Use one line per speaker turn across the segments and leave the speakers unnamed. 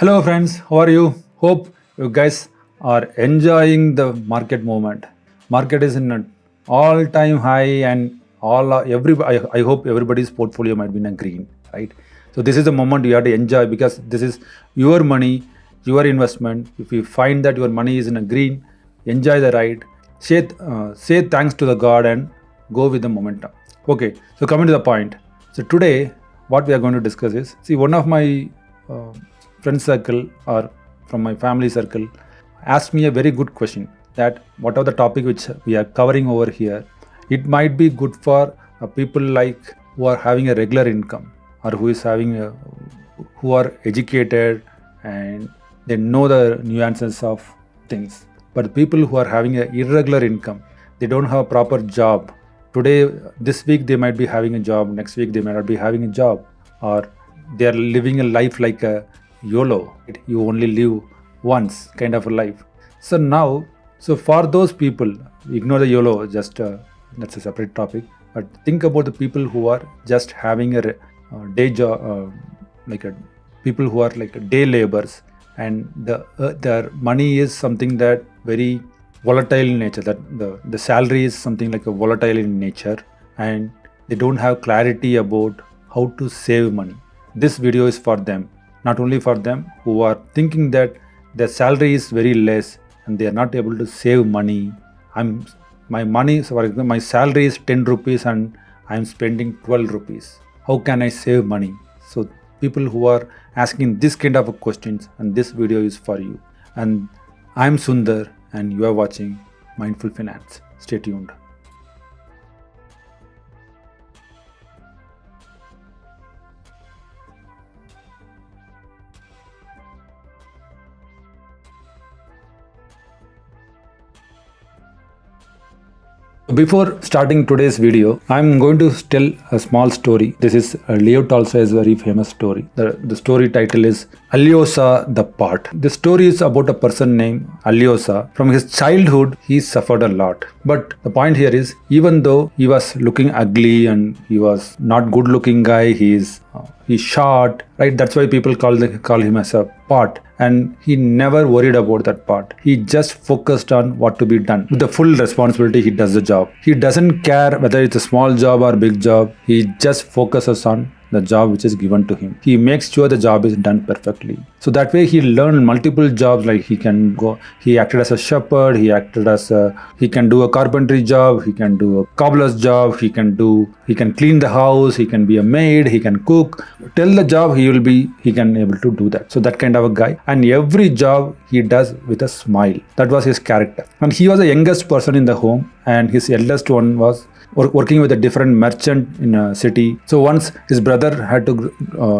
Hello, friends. How are you? Hope you guys are enjoying the market movement. Market is in an all-time high, and I hope everybody's portfolio might be in a green, right? So this is the moment you have to enjoy because this is your money, your investment. If you find that your money is in a green, enjoy the ride. Say thanks to the God and go with the momentum. Okay. So coming to the point. So today, what we are going to discuss is one of my uh, friend circle or from my family circle asked me a very good question that whatever the topic which we are covering over here, it might be good for people like who are having a regular income or who are educated and they know the nuances of things. But people who are having a irregular income, they don't have a proper job. Today, this week they might be having a job, next week they might not be having a job, or they are living a life like a YOLO. You only live once kind of a life. So for those people, ignore the YOLO, that's a separate topic. But think about the people who are just having a day job, people who are like day laborers, and their money is something that very volatile in nature. That the salary is something like a volatile in nature, and they don't have clarity about how to save money. This video is for them, not only for them who are thinking that their salary is very less and they are not able to save money. My salary is 10 rupees and I'm spending 12 rupees. How can I save money? So people who are asking this kind of questions, and this video is for you. And I'm Sundar and you are watching Mindful Finance. Stay tuned. Before starting today's video, I'm going to tell a small story. This is Leo Tolstoy's very famous story. The story title is Alyosha the Pot. The story is about a person named Alyosha. From his childhood, he suffered a lot. But the point here is, even though he was looking ugly and he was not good looking guy, he's short, right? That's why people call him as a pot. And he never worried about that part. He just focused on what to be done. With the full responsibility, he does the job. He doesn't care whether it's a small job or big job. He just focuses on the job which is given to him. He makes sure the job is done perfectly. So that way he learned multiple jobs. Like he acted as a shepherd, he can do a carpentry job, he can do a cobbler's job, he can clean the house, he can be a maid, he can cook. Tell the job, he can able to do that. So that kind of a guy. And every job he does with a smile. That was his character. And he was the youngest person in the home, and his eldest one was working with a different merchant in a city. So once his brother had to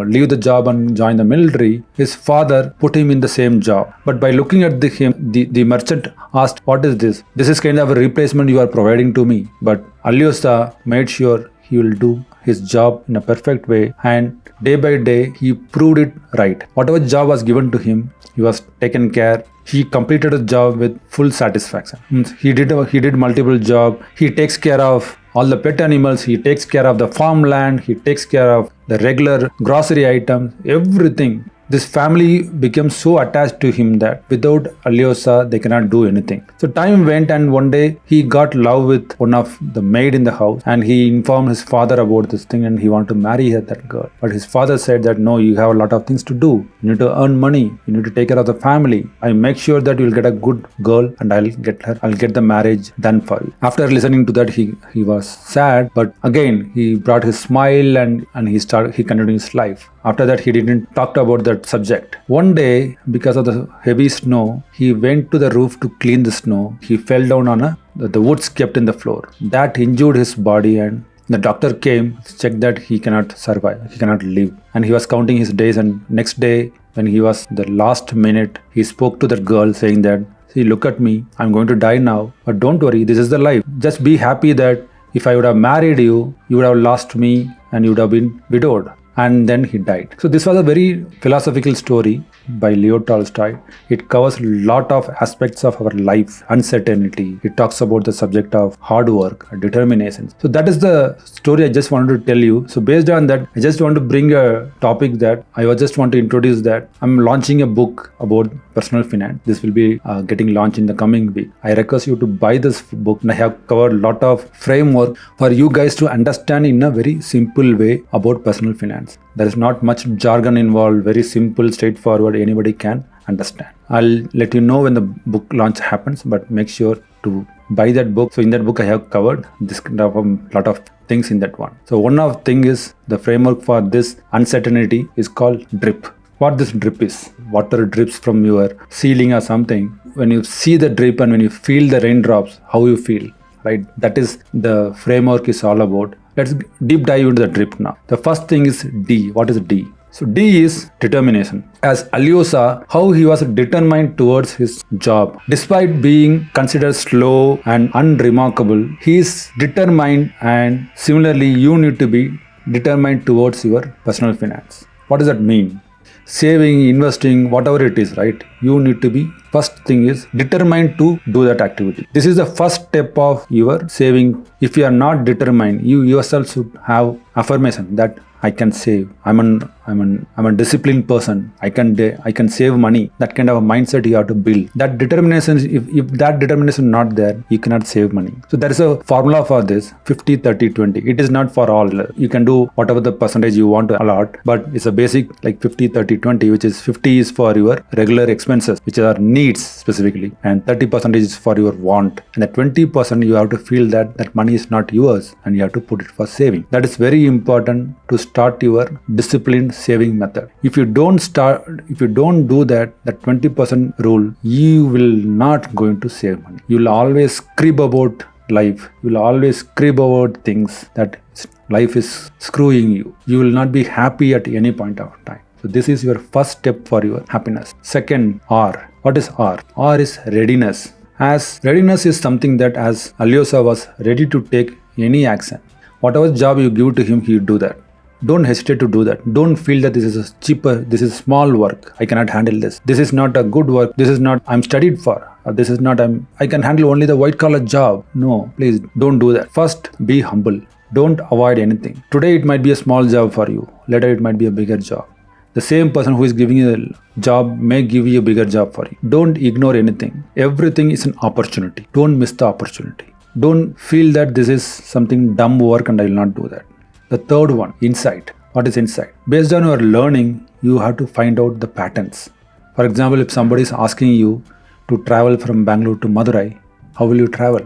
leave the job and join the military, his father put him in the same job. But by looking at the merchant asked, "What is this? This is kind of a replacement you are providing to me." But Alyosha made sure he will do his job in a perfect way, and day by day he proved it right. Whatever job was given to him, he was taken care. He completed the job with full satisfaction. He did multiple jobs. He takes care of all the pet animals. He takes care of the farmland. He takes care of the regular grocery items, everything. This family became so attached to him that without Alyosha, they cannot do anything. So time went, and one day he got love with one of the maid in the house, and he informed his father about this thing, and he wanted to marry that girl. But his father said that no, you have a lot of things to do. You need to earn money. You need to take care of the family. I make sure that you'll get a good girl, and I'll get the marriage done for you. After listening to that, he was sad, but again he brought his smile and he continued his life. After that, he didn't talk about that subject. One day, because of the heavy snow, he went to the roof to clean the snow. He fell down on the woods kept in the floor. That injured his body, and the doctor came, checked that he cannot survive, he cannot live. And he was counting his days, and next day, when he was the last minute, he spoke to that girl saying that, "See, look at me, I'm going to die now, but don't worry, this is the life. Just be happy that if I would have married you, you would have lost me and you would have been widowed. and then he died. So this was a very philosophical story by Leo Tolstoy. It covers a lot of aspects of our life, uncertainty. It talks about the subject of hard work, determination. So that is the story I just wanted to tell you. So based on that, I just want to bring a topic that I just want to introduce, that I'm launching a book about personal finance. This will be getting launched in the coming week. I request you to buy this book, and I have covered a lot of framework for you guys to understand in a very simple way about personal finance. There is not much jargon involved, very simple, straightforward, anybody can understand. I'll let you know when the book launch happens, but make sure to buy that book. So in that book I have covered this kind of lot of things in that one. So one of thing is the framework for this uncertainty is called drip. What this drip is, water drips from your ceiling or something. When you see the drip and when you feel the raindrops, how you feel, right? That is the framework is all about. Let's deep dive into the drip now. The first thing is D. What is D? So D is determination. As Alyosha, how he was determined towards his job. Despite being considered slow and unremarkable, he is determined, and similarly you need to be determined towards your personal finance. What does that mean? Saving, investing, whatever it is, right? You need to be, first thing is determined to do that activity. This is the first step of your saving. If you are not determined, you yourself should have affirmation that I can save. I'm a disciplined person. I can save money. That kind of a mindset you have to build. That determination, if that determination is not there, you cannot save money. So there is a formula for this: 50, 30, 20. It is not for all. You can do whatever the percentage you want to allot, but it's a basic like 50, 30, 20, which is 50 is for your regular expenses, which are needs specifically, and 30% is for your want. And the 20% you have to feel that money is not yours and you have to put it for saving. That is very important to start your disciplined saving method. If you don't do that 20% rule, you will not going to save money. You will always crib about life. You will always crib about things that life is screwing you. You will not be happy at any point of time. So this is your first step for your happiness. Second, R. What is R? R is readiness. As readiness is something that as Alyosha was ready to take any action. Whatever job you give to him, he will do that. Don't hesitate to do that. Don't feel that this is this is small work. I cannot handle this. This is not a good work. This is not I'm studied for. Or this is not I can handle only the white collar job. No, please don't do that. First, be humble. Don't avoid anything. Today it might be a small job for you. Later it might be a bigger job. The same person who is giving you a job may give you a bigger job for you. Don't ignore anything. Everything is an opportunity. Don't miss the opportunity. Don't feel that this is something dumb work and I will not do that. The third one, insight. What is insight? Based on your learning, you have to find out the patterns. For example, if somebody is asking you to travel from Bangalore to Madurai, how will you travel?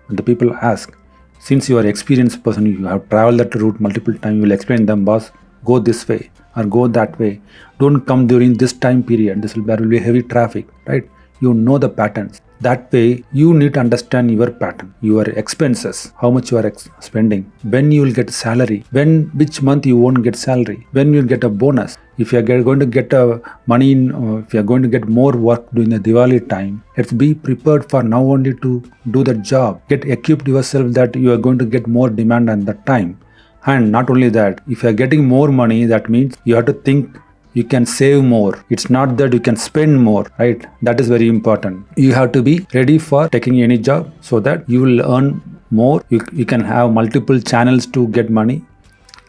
And the people ask, since you are an experienced person, you have traveled that route multiple times, you will explain them, boss, go this way or go that way. Don't come during this time period. There will be heavy traffic, right? You know the patterns. That way, you need to understand your pattern, your expenses, how much you are spending, when you will get salary, which month you won't get salary, when you will get a bonus. If you are going to get money if you are going to get more work during the Diwali time, let's be prepared for now only to do the job. Get equipped yourself that you are going to get more demand at that time. And not only that, if you are getting more money, that means you have to think you can save more. It's not that you can spend more, right? That is very important. You have to be ready for taking any job so that you will earn more. You can have multiple channels to get money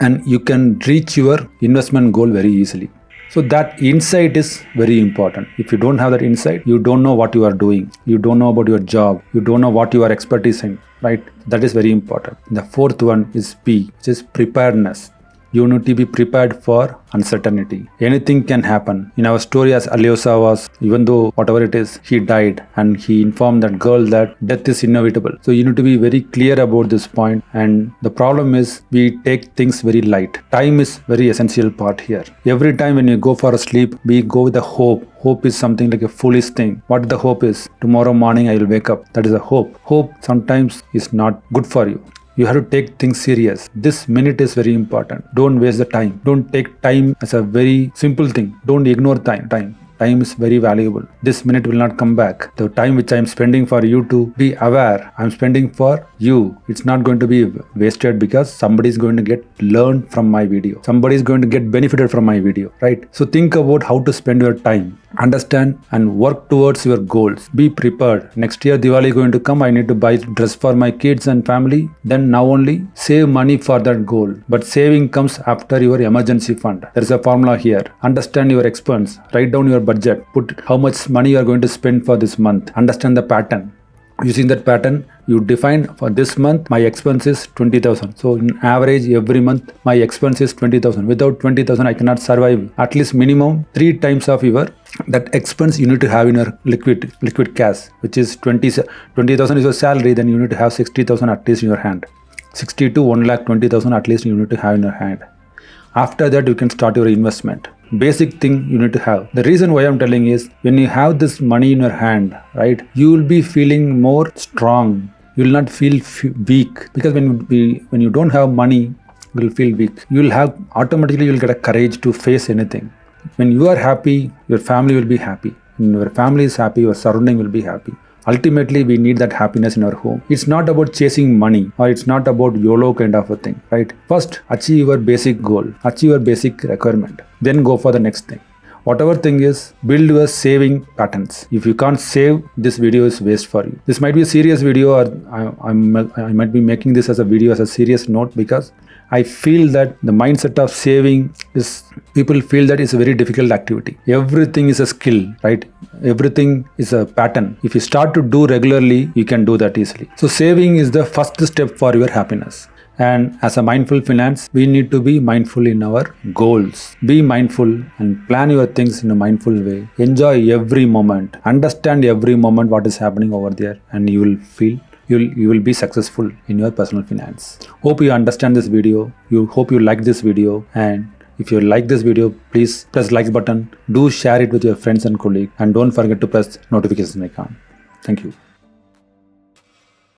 and you can reach your investment goal very easily. So that insight is very important. If you don't have that insight, you don't know what you are doing. You don't know about your job. You don't know what you are expertise in, right? That is very important. The fourth one is P, which is preparedness. You need to be prepared for uncertainty. Anything can happen. In our story, as Alyosha was, even though whatever it is, he died and he informed that girl that death is inevitable. So you need to be very clear about this point. And the problem is we take things very light. Time is very essential part here. Every time when you go for a sleep, we go with the hope. Hope is something like a foolish thing. What the hope is? Tomorrow morning I will wake up. That is a hope. Hope sometimes is not good for you. You have to take things serious. This minute is very important. Don't waste the time. Don't take time as a very simple thing. Don't ignore time. Time is very valuable. This minute will not come back. The time which I am spending for you to be aware, I am spending for you. It's not going to be wasted because somebody is going to get learned from my video. Somebody is going to get benefited from my video, right? So think about how to spend your time. Understand and work towards your goals. Be prepared. Next year Diwali is going to come. I need to buy dress for my kids and family. Then now only save money for that goal. But saving comes after your emergency fund. There is a formula here. Understand your expense. Write down your budget. Put how much money you are going to spend for this month. Understand the pattern. Using that pattern, you define for this month my expense is 20,000. So in average every month my expense is 20,000. Without 20,000 I cannot survive. At least minimum 3 times of your that expense you need to have in your liquid cash, which is 20,000 is your salary. Then you need to have 60,000 at least in your hand. 60 to 1,20,000 at least you need to have in your hand. After that you can start your investment. Basic thing you need to have. The reason why I'm telling is when you have this money in your hand, right, you will be feeling more strong. You will not feel weak, because when you don't have money, you will feel weak. You will have automatically you will get a courage to face anything. When you are happy, your family will be happy. When your family is happy, your surrounding will be happy. Ultimately, we need that happiness in our home. It's not about chasing money, or it's not about YOLO kind of a thing, right? First, achieve your basic goal, achieve your basic requirement, then go for the next thing. Whatever thing is, build your saving patterns. If you can't save, this video is waste for you. This might be a serious video, or I might be making this as a video as a serious note, because I feel that the mindset of saving is, people feel that it's a very difficult activity. Everything is a skill, right? Everything is a pattern. If you start to do regularly, you can do that easily. So saving is the first step for your happiness. And as a mindful finance, we need to be mindful in our goals. Be mindful and plan your things in a mindful way. Enjoy every moment. Understand every moment what is happening over there, and you will feel you will be successful in your personal finance. Hope you understand this video. Hope you like this video, and if you like this video, please press like button. Do share it with your friends and colleagues, and don't forget to press notification icon. Thank you.